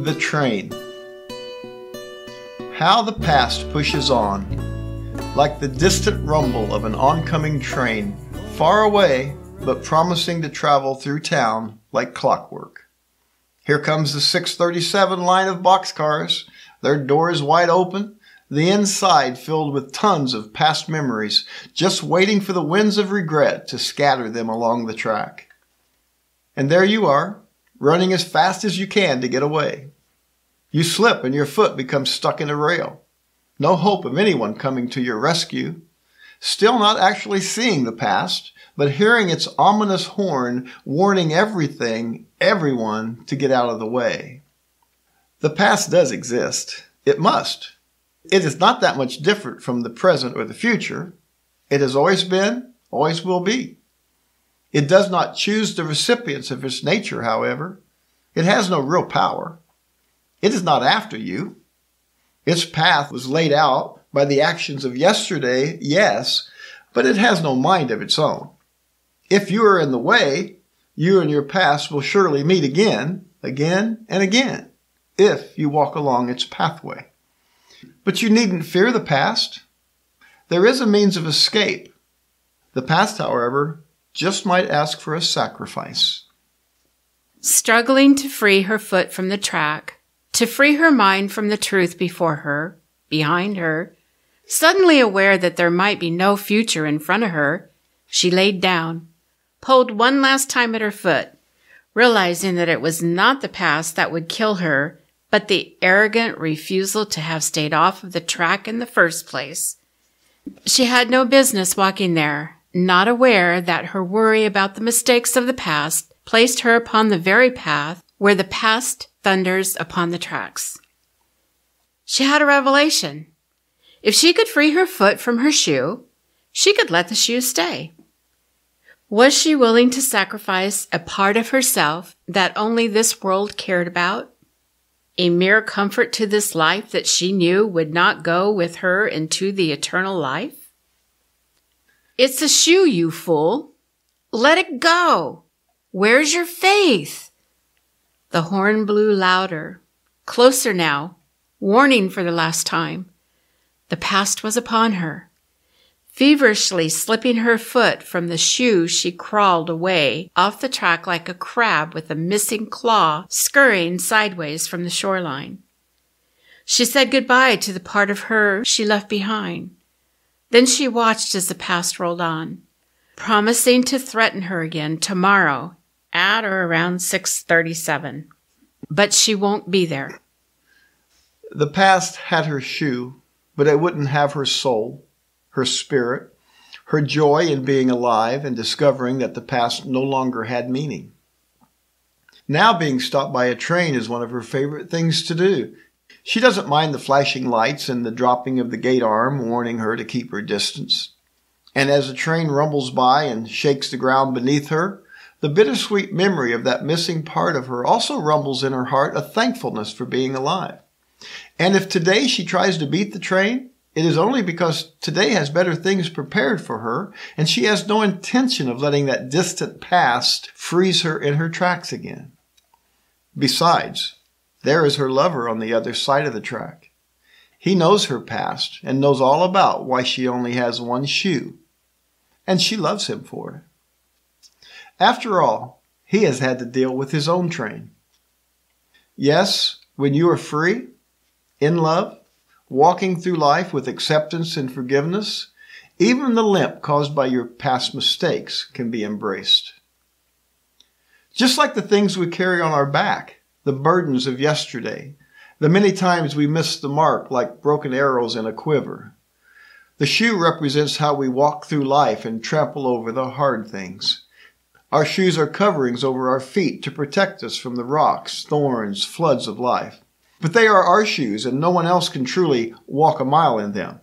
The train. How the past pushes on, like the distant rumble of an oncoming train, far away but promising to travel through town like clockwork. Here comes the 637 line of boxcars, their doors wide open, the inside filled with tons of past memories, just waiting for the winds of regret to scatter them along the track. And there you are, running as fast as you can to get away. You slip and your foot becomes stuck in a rail. No hope of anyone coming to your rescue. Still not actually seeing the past, but hearing its ominous horn warning everyone to get out of the way. The past does exist. It must. It is not that much different from the present or the future. It has always been, always will be. It does not choose the recipients of its nature, however. It has no real power. It is not after you. Its path was laid out by the actions of yesterday, yes, but it has no mind of its own. If you are in the way, you and your past will surely meet again and again, if you walk along its pathway. But you needn't fear the past. There is a means of escape. The past, however, just might ask for a sacrifice. Struggling to free her foot from the track, to free her mind from the truth before her, behind her, suddenly aware that there might be no future in front of her, she laid down, pulled one last time at her foot, realizing that it was not the past that would kill her, but the arrogant refusal to have stayed off of the track in the first place. She had no business walking there, not aware that her worry about the mistakes of the past placed her upon the very path where the past thunders upon the tracks. She had a revelation. If she could free her foot from her shoe, she could let the shoe stay. Was she willing to sacrifice a part of herself that only this world cared about? A mere comfort to this life that she knew would not go with her into the eternal life? It's a shoe, you fool. Let it go. Where's your faith? The horn blew louder, closer now, warning for the last time. The past was upon her. Feverishly slipping her foot from the shoe, she crawled away off the track like a crab with a missing claw scurrying sideways from the shoreline. She said goodbye to the part of her she left behind. Then she watched as the past rolled on, promising to threaten her again tomorrow at or around 6:37. But she won't be there. The past had her shoe, but it wouldn't have her soul, her spirit, her joy in being alive and discovering that the past no longer had meaning. Now being stopped by a train is one of her favorite things to do. She doesn't mind the flashing lights and the dropping of the gate arm warning her to keep her distance. And as the train rumbles by and shakes the ground beneath her, the bittersweet memory of that missing part of her also rumbles in her heart a thankfulness for being alive. And if today she tries to beat the train, it is only because today has better things prepared for her, and she has no intention of letting that distant past freeze her in her tracks again. Besides, there is her lover on the other side of the track. He knows her past and knows all about why she only has one shoe, and she loves him for it. After all, he has had to deal with his own train. Yes, when you are free, in love, walking through life with acceptance and forgiveness, even the limp caused by your past mistakes can be embraced. Just like the things we carry on our back, the burdens of yesterday, the many times we missed the mark like broken arrows in a quiver. The shoe represents how we walk through life and trample over the hard things. Our shoes are coverings over our feet to protect us from the rocks, thorns, floods of life. But they are our shoes, and no one else can truly walk a mile in them.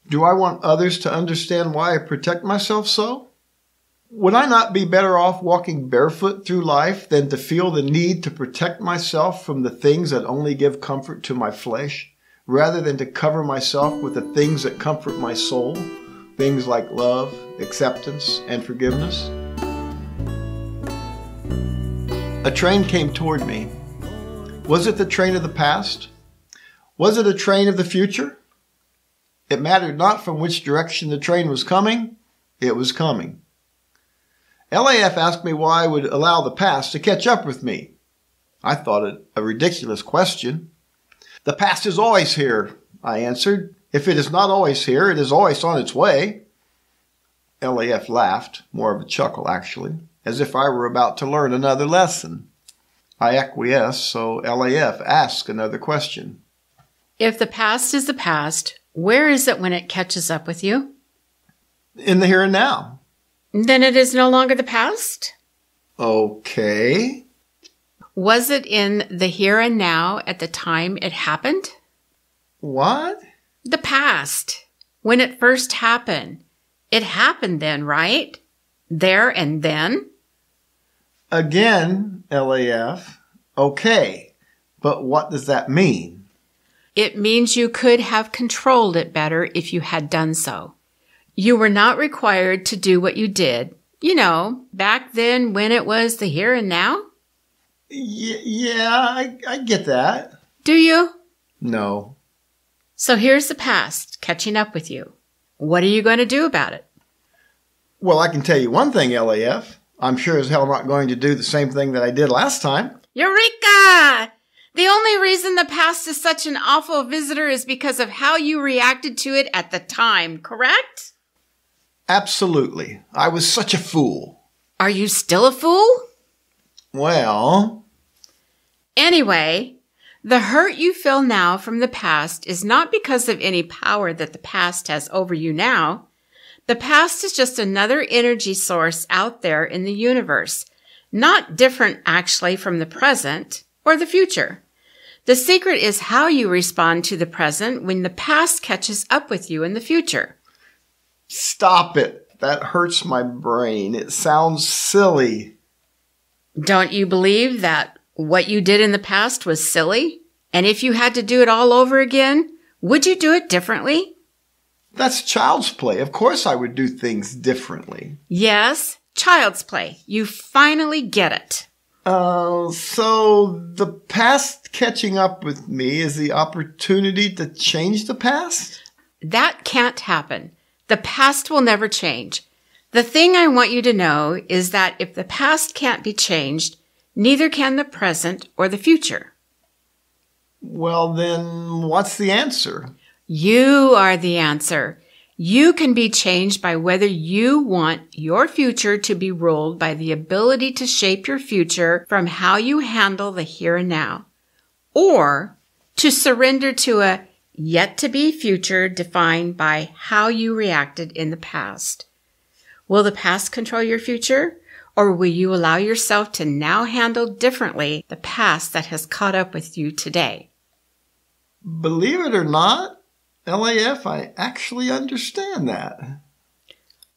Do I want others to understand why I protect myself so? Would I not be better off walking barefoot through life than to feel the need to protect myself from the things that only give comfort to my flesh, rather than to cover myself with the things that comfort my soul, things like love, acceptance, and forgiveness? A train came toward me. Was it the train of the past? Was it a train of the future? It mattered not from which direction the train was coming, it was coming. LAF asked me why I would allow the past to catch up with me. I thought it a ridiculous question. The past is always here, I answered. If it is not always here, it is always on its way. LAF laughed, more of a chuckle actually, as if I were about to learn another lesson. I acquiesced, so LAF asked another question. If the past is the past, where is it when it catches up with you? In the here and now. Then it is no longer the past? Okay. Was it in the here and now at the time it happened? What? The past. When it first happened. It happened then, right? There and then? Again, LAF. Okay. But what does that mean? It means you could have controlled it better if you had done so. You were not required to do what you did, back then when it was the here and now? Yeah, I get that. Do you? No. So here's the past catching up with you. What are you going to do about it? Well, I can tell you one thing, LAF. I'm sure as hell not going to do the same thing that I did last time. Eureka! The only reason the past is such an awful visitor is because of how you reacted to it at the time, correct? Absolutely. I was such a fool. Are you still a fool? Well... Anyway, the hurt you feel now from the past is not because of any power that the past has over you now. The past is just another energy source out there in the universe, not different actually from the present or the future. The secret is how you respond to the present when the past catches up with you in the future. Stop it. That hurts my brain. It sounds silly. Don't you believe that what you did in the past was silly? And if you had to do it all over again, would you do it differently? That's child's play. Of course I would do things differently. Yes, child's play. You finally get it. So the past catching up with me is the opportunity to change the past? That can't happen. The past will never change. The thing I want you to know is that if the past can't be changed, neither can the present or the future. Well, then what's the answer? You are the answer. You can be changed by whether you want your future to be ruled by the ability to shape your future from how you handle the here and now, or to surrender to a yet-to-be future defined by how you reacted in the past. Will the past control your future, or will you allow yourself to now handle differently the past that has caught up with you today? Believe it or not, LAF, I actually understand that.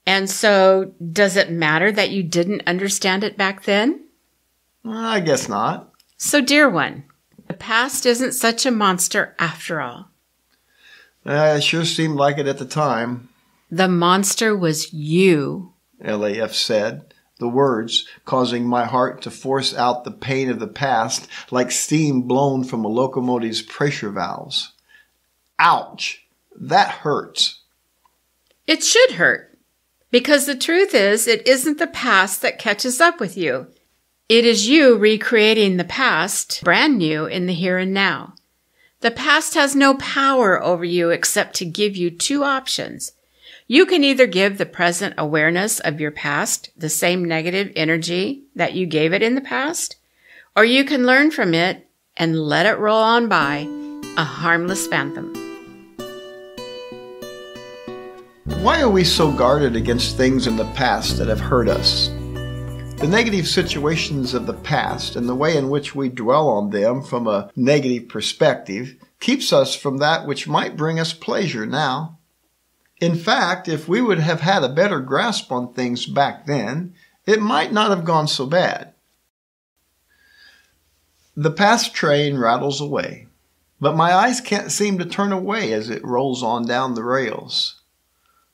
And so, does it matter that you didn't understand it back then? I guess not. So, dear one, the past isn't such a monster after all. It sure seemed like it at the time. The monster was you, LAF said, the words causing my heart to force out the pain of the past like steam blown from a locomotive's pressure valves. Ouch! That hurts. It should hurt, because the truth is it isn't the past that catches up with you. It is you recreating the past, brand new in the here and now. The past has no power over you except to give you two options. You can either give the present awareness of your past the same negative energy that you gave it in the past, or you can learn from it and let it roll on by, a harmless phantom. Why are we so guarded against things in the past that have hurt us? The negative situations of the past and the way in which we dwell on them from a negative perspective keeps us from that which might bring us pleasure now. In fact, if we would have had a better grasp on things back then, it might not have gone so bad. The past train rattles away, but my eyes can't seem to turn away as it rolls on down the rails.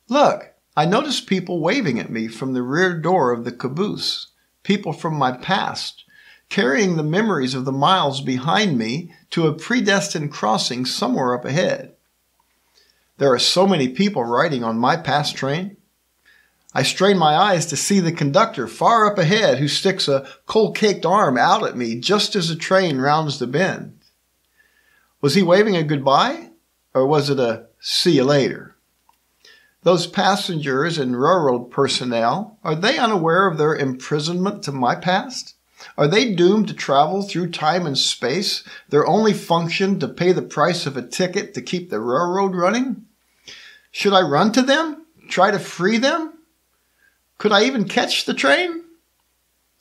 Look, I notice people waving at me from the rear door of the caboose, people from my past, carrying the memories of the miles behind me to a predestined crossing somewhere up ahead. There are so many people riding on my past train. I strain my eyes to see the conductor far up ahead who sticks a cold-caked arm out at me just as the train rounds the bend. Was he waving a goodbye, or was it a see you later? Those passengers and railroad personnel, are they unaware of their imprisonment to my past? Are they doomed to travel through time and space, their only function to pay the price of a ticket to keep the railroad running? Should I run to them? Try to free them? Could I even catch the train?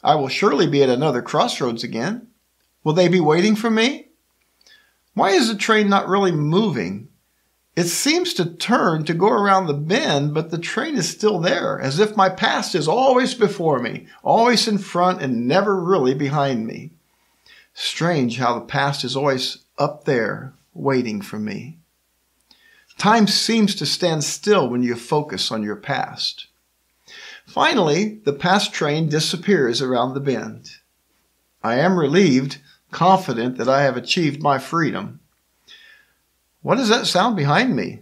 I will surely be at another crossroads again. Will they be waiting for me? Why is the train not really moving? It seems to turn to go around the bend, but the train is still there, as if my past is always before me, always in front and never really behind me. Strange how the past is always up there, waiting for me. Time seems to stand still when you focus on your past. Finally, the past train disappears around the bend. I am relieved, confident that I have achieved my freedom. What does that sound behind me?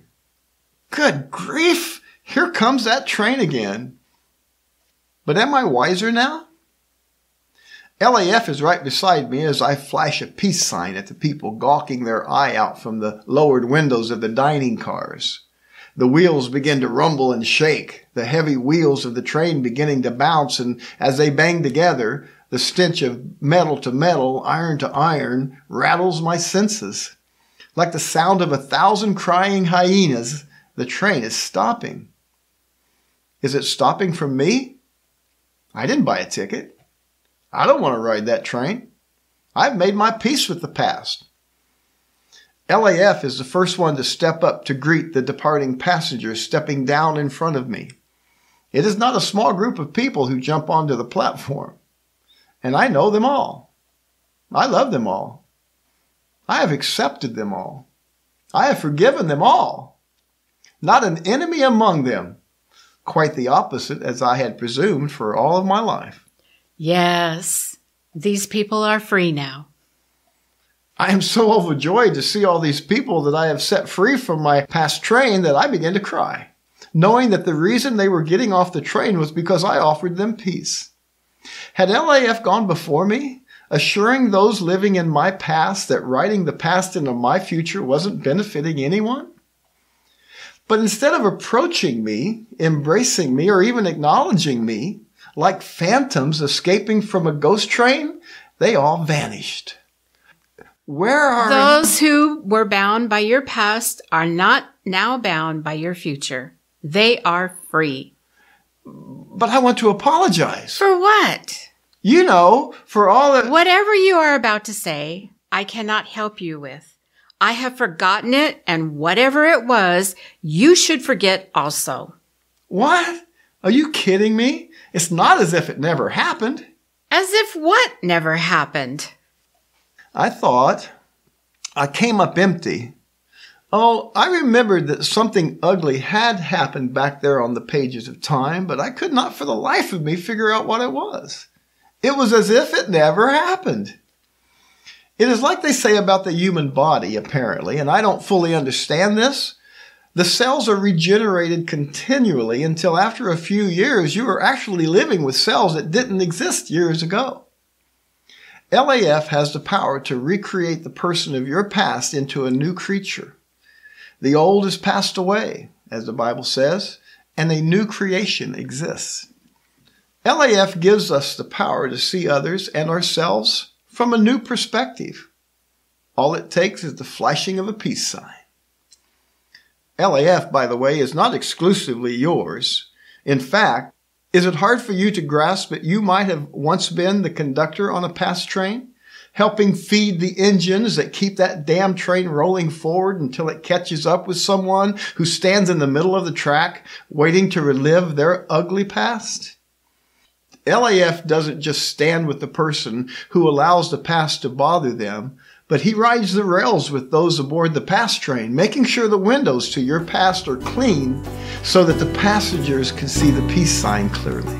Good grief! Here comes that train again. But am I wiser now? LAF is right beside me as I flash a peace sign at the people gawking their eye out from the lowered windows of the dining cars. The wheels begin to rumble and shake, the heavy wheels of the train beginning to bounce, and as they bang together, the stench of metal to metal, iron to iron, rattles my senses. Like the sound of 1,000 crying hyenas, the train is stopping. Is it stopping for me? I didn't buy a ticket. I don't want to ride that train. I've made my peace with the past. LAF is the first one to step up to greet the departing passengers stepping down in front of me. It is not a small group of people who jump onto the platform. And I know them all. I love them all. I have accepted them all. I have forgiven them all. Not an enemy among them. Quite the opposite, as I had presumed for all of my life. Yes, these people are free now. I am so overjoyed to see all these people that I have set free from my past train that I began to cry, knowing that the reason they were getting off the train was because I offered them peace. Had LAF gone before me, assuring those living in my past that writing the past into my future wasn't benefiting anyone? But instead of approaching me, embracing me, or even acknowledging me, like phantoms escaping from a ghost train, they all vanished. Where are those who were bound by your past are not now bound by your future. They are free. But I want to apologize. For what? You know, for all that... Whatever you are about to say, I cannot help you with. I have forgotten it, and whatever it was, you should forget also. What? Are you kidding me? It's not as if it never happened. As if what never happened? I thought I came up empty. Oh, I remembered that something ugly had happened back there on the pages of time, but I could not for the life of me figure out what it was. It was as if it never happened. It is like they say about the human body, apparently, and I don't fully understand this. The cells are regenerated continually until after a few years you are actually living with cells that didn't exist years ago. LAF has the power to recreate the person of your past into a new creature. The old has passed away, as the Bible says, and a new creation exists. LAF gives us the power to see others and ourselves from a new perspective. All it takes is the flashing of a peace sign. LAF, by the way, is not exclusively yours. In fact, is it hard for you to grasp that you might have once been the conductor on a past train, helping feed the engines that keep that damn train rolling forward until it catches up with someone who stands in the middle of the track waiting to relive their ugly past? LAF doesn't just stand with the person who allows the past to bother them, but he rides the rails with those aboard the past train, making sure the windows to your past are clean so that the passengers can see the peace sign clearly.